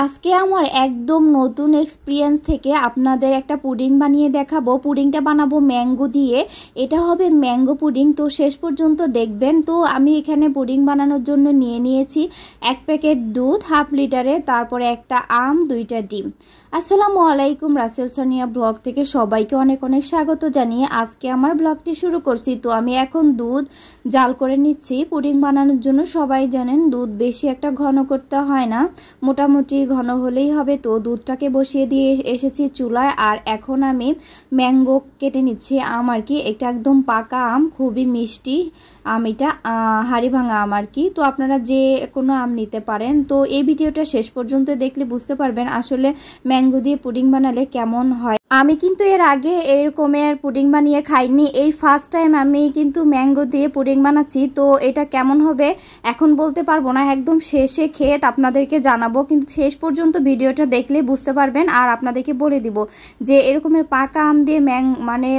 আজকে আমার একদম নতুন এক্সপিরিয়েন্স থেকে আপনাদের একটা পুডিং বানিয়ে দেখাবো। পুডিংটা বানাবো ম্যাঙ্গো দিয়ে। এটা হবে ম্যাঙ্গো পুডিং, তো শেষ পর্যন্ত দেখবেন। তো আমি এখানে পুডিং বানানোর জন্য নিয়েছি 1 প্যাকেট দুধ 1/2 লিটারে, তারপরে একটা আম, 2টা ডিম। আসসালামু আলাইকুম, রাসেল সোনিয়া ব্লগ থেকে সবাইকে অনেক অনেক স্বাগত জানিয়ে আজকে আমার ব্লগটি শুরু করছি। তো আমি এখন দুধ জাল করে নিচ্ছি পুডিং বানানোর জন্য। সবাই জানেন দুধ বেশি একটা ঘন করতে হয় না, মোটামুটি ঘন হলেই হবে। তো দুধটাকে বসিয়ে দিয়ে এসেছি চুলায়, আর এখন আমি ম্যাঙ্গো কেটে নিচ্ছি। আম আর কি, এটা একদম পাকা আম, খুবই মিষ্টি আম, এটা হাড়ি ভাঙা আম আর কি। তো আপনারা যে কোনো আম নিতে পারেন। তো এই ভিডিওটা শেষ পর্যন্ত দেখলে বুঝতে পারবেন আসলে ম্যাঙ্গো দিয়ে পুডিং বানালে কেমন হয়। আমি কিন্তু এর আগে এরকমের পুডিং বানিয়ে খাইনি, এই ফার্স্ট টাইম আমি কিন্তু ম্যাঙ্গো দিয়ে পুডিং বানাচ্ছি। তো এটা কেমন হবে এখন বলতে পারবো না, একদম শেষে খেয়ে আপনাদেরকে জানাবো। কিন্তু শেষ পর্যন্ত ভিডিওটা দেখলে বুঝতে পারবেন, আর আপনাদেরকে বলে দিব যে এরকমের পাকা আম দিয়ে মানে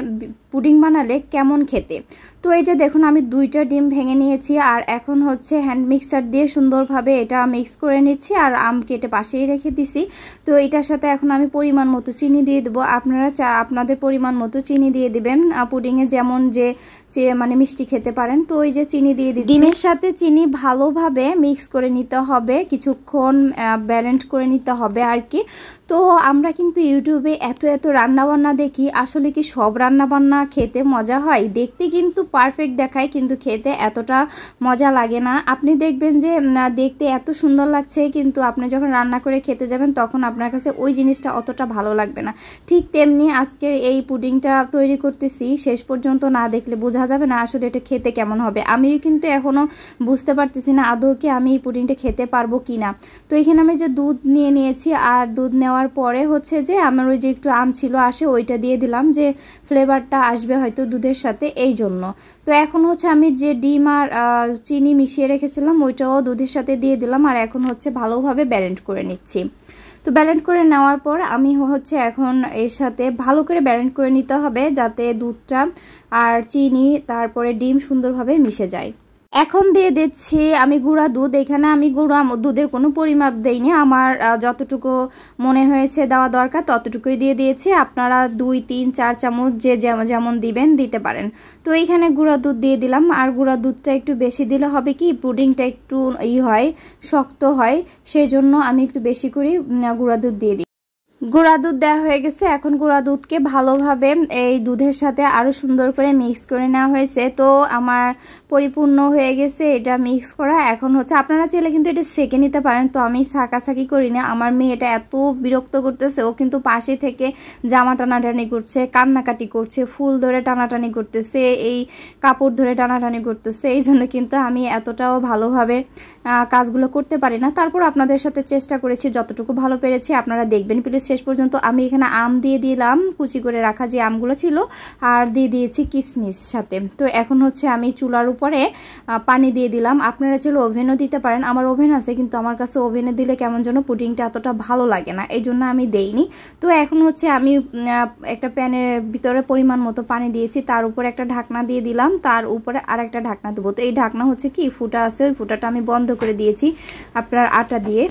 পুডিং বানালে কেমন খেতে। তো এই যে দেখুন আমি 2টা ডিম ভেঙে নিয়েছি, আর এখন হচ্ছে হ্যান্ড মিক্সার দিয়ে সুন্দরভাবে এটা মিক্স করে নিচ্ছি, আর আম কেটে পাশেই রেখে দিছি। তো এটার সাথে এখন আমি পরিমাণ মতো চিনি দিয়ে দেবো। আপনারা আপনাদের পরিমাণ মতো চিনি দিয়ে দিবেন, পুডিংয়ে যেমন যে মানে মিষ্টি খেতে পারেন। তো ওই যে চিনি দিয়ে দিচ্ছি। ডিমের সাথে চিনি ভালোভাবে মিক্স করে নিতে হবে, কিছুক্ষণ ব্যালেন্স করে নিতে হবে আর কি। তো আমরা কিন্তু ইউটিউবে এত রান্নাবান্না দেখি, আসলে কি সব রান্নাবান্না খেতে মজা হয়? দেখতে কিন্তু পারফেক্ট দেখায়, কিন্তু খেতে এতটা মজা লাগে না। আপনি দেখবেন যে দেখতে এত সুন্দর লাগছে, কিন্তু আপনি যখন রান্না করে খেতে যাবেন তখন আপনার কাছে ওই জিনিসটা অতটা ভালো লাগবে না। ঠিক তেমনি আজকের এই পুডিংটা তৈরি করতেছি, শেষ পর্যন্ত না দেখলে বোঝা যাবে না আসলে এটা খেতে কেমন হবে। আমি কিন্তু এখনও বুঝতে পারতেছি না আদৌ কি আমি এই পুডিংটা খেতে পারবো কি না। তো এখানে আমি যে দুধ নিয়েছি, আর দুধ নেওয়ার পরে হচ্ছে যে আমার ওই যে একটু আম ছিল আসে, ওইটা দিয়ে দিলাম যে ফ্লেভারটা আসবে হয়তো দুধের সাথে, এই জন্য। তো এখন হচ্ছে আমি যে ডিম আর চিনি মিশিয়ে রেখেছিলাম ওইটাও দুধের সাথে দিয়ে দিলাম, আর এখন হচ্ছে ভালোভাবে ব্যালেন্স করে নিচ্ছি। তো ব্যালেন্স করে নেওয়ার পর আমি হচ্ছে এখন এর সাথে ভালো করে ব্যালেন্স করে নিতে হবে, যাতে দুধটা আর চিনি তারপরে ডিম সুন্দরভাবে মিশে যায়। এখন দিয়ে দিচ্ছি আমি গুঁড়া দুধ। এখানে আমি গুঁড়া দুধের কোনো পরিমাপ দেইনি, আমার যতটুকু মনে হয়েছে দেওয়া দরকার ততটুকুই দিয়ে দিয়েছি। আপনারা 2, 3, 4 চামচ যে যেমন দিবেন দিতে পারেন। তো এইখানে গুঁড়া দুধ দিয়ে দিলাম, আর গুঁড়া দুধটা একটু বেশি দিলে হবে কি পুডিংটা একটু হয়, শক্ত হয়, সেই জন্য আমি একটু বেশি করে গুঁড়া দুধ দিয়ে দিই। গুঁড়া দুধ দেওয়া হয়ে গেছে, এখন গুঁড়া দুধকে ভালোভাবে এই দুধের সাথে আরো সুন্দর করে মিক্স করে নেওয়া হয়েছে। তো আমার পরিপূর্ণ হয়ে গেছে এটা মিক্স করা। এখন হচ্ছে আপনারা চাইলে কিন্তু এটা সেকে নিতে পারেন, তো আমি সাকাসাকি করি না। আমার মেয়ে এটা এত বিরক্ত করতেছে, ও কিন্তু পাশে থেকে জামা টানাটানি করছে, কান্নাকাটি করছে, ফুল ধরে টানাটানি করতেছে, এই কাপড় ধরে টানাটানি করতেছে। এই জন্য কিন্তু আমি এতটাও ভালোভাবে কাজগুলো করতে পারি না। তারপর আপনাদের সাথে চেষ্টা করেছি যতটুকু ভালো পেরেছি, আপনারা দেখবেন প্লিজ শেষ পর্যন্ত। আমি এখানে আম দিয়ে দিলাম, কুচি করে রাখা যে আমগুলো ছিল, আর দিয়ে দিয়েছি কিশমিশ সাথে। তো এখন হচ্ছে আমি চুলার উপরে পানি দিয়ে দিলাম। আপনারা চাইলে ওভেনও দিতে পারেন, আমার ওভেন আছে, কিন্তু আমার কাছে ওভেনে দিলে কেমন যেন পুডিংটা এতটা ভালো লাগে না, এই জন্য আমি দেইনি। তো এখন হচ্ছে আমি একটা প্যানের ভিতরে পরিমাণ মতো পানি দিয়েছি, তার উপরে একটা ঢাকনা দিয়ে দিলাম, তার উপরে আর একটা ঢাকনা দেবো। তো এই ঢাকনা হচ্ছে কি ফুটা আছে, ওই ফুটাটা আমি বন্ধ করে দিয়েছি আপনার আটা দিয়ে,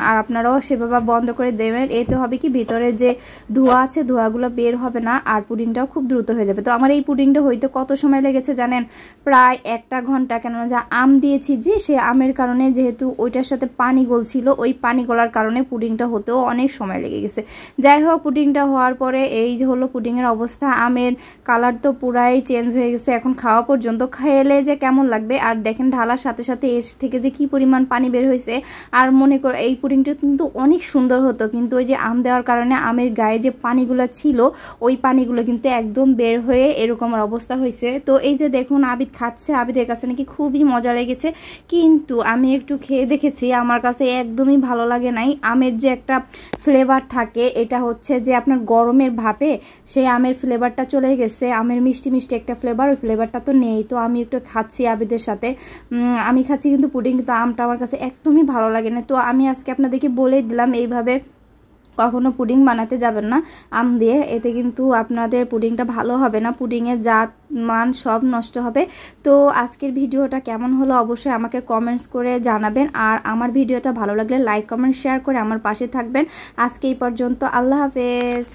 আর আপনারাও সেভাবে বন্ধ করে দেবেন। এতে হবে কি ভিতরে যে ধোঁয়া আছে ধোঁয়াগুলো বের হবে না, আর পুডিংটাও খুব দ্রুত হয়ে যাবে। তো আমার এই পুডিংটা হইতে কত সময় লেগেছে জানেন? প্রায় 1 ঘন্টা। কেননা যা আম দিয়েছি যে সে আমের কারণে, যেহেতু ওইটার সাথে পানি গলছিল, ওই পানি গলার কারণে পুডিংটা হতেও অনেক সময় লেগে গেছে। যাই হোক, পুডিংটা হওয়ার পরে এই যে হলো পুডিংয়ের অবস্থা। আমের কালার তো পুরাই চেঞ্জ হয়ে গেছে, এখন খাওয়া পর্যন্ত খেলে যে কেমন লাগবে। আর দেখেন ঢালার সাথে সাথে এর থেকে যে কি পরিমাণ পানি বের হয়েছে। আর মনে করে এই পুডিংটা কিন্তু অনেক সুন্দর হতো, কিন্তু ওই যে আম দেওয়ার কারণে আমের গায়ে যে পানিগুলো ছিল ওই পানিগুলো কিন্তু একদম বের হয়ে এরকম অবস্থা হয়েছে। তো এই যে দেখুন আবিদ খাচ্ছে, আবিদের কাছে নাকি খুবই মজা লেগেছে, কিন্তু আমি একটু খেয়ে দেখেছি, আমার কাছে একদমই ভালো লাগে নাই। আমের যে একটা ফ্লেভার থাকে, এটা হচ্ছে যে আপনার গরমের ভাপে সেই আমের ফ্লেভারটা চলে গেছে, আমের মিষ্টি মিষ্টি একটা ফ্লেভার, ওই ফ্লেভারটা তো নেই। তো আমি একটু খাচ্ছি আবিদের সাথে, আমি খাচ্ছি কিন্তু পুডিং, কিন্তু আমটা আমার কাছে একদমই ভালো লাগে না। তো আমি আজকে আপনাদেরকে বলে দিলাম এইভাবে কখনো পুডিং বানাতে যাবেন না আম দিয়ে, এতে কিন্তু আপনাদের পুডিংটা ভালো হবে না, পুডিংয়ের জাত মান সব নষ্ট হবে। তো আজকের ভিডিওটা কেমন হলো অবশ্যই আমাকে কমেন্টস করে জানাবেন, আর আমার ভিডিওটা ভালো লাগলে লাইক কমেন্ট শেয়ার করে আমার পাশে থাকবেন। আজকে এই পর্যন্ত, আল্লাহ হাফেজ।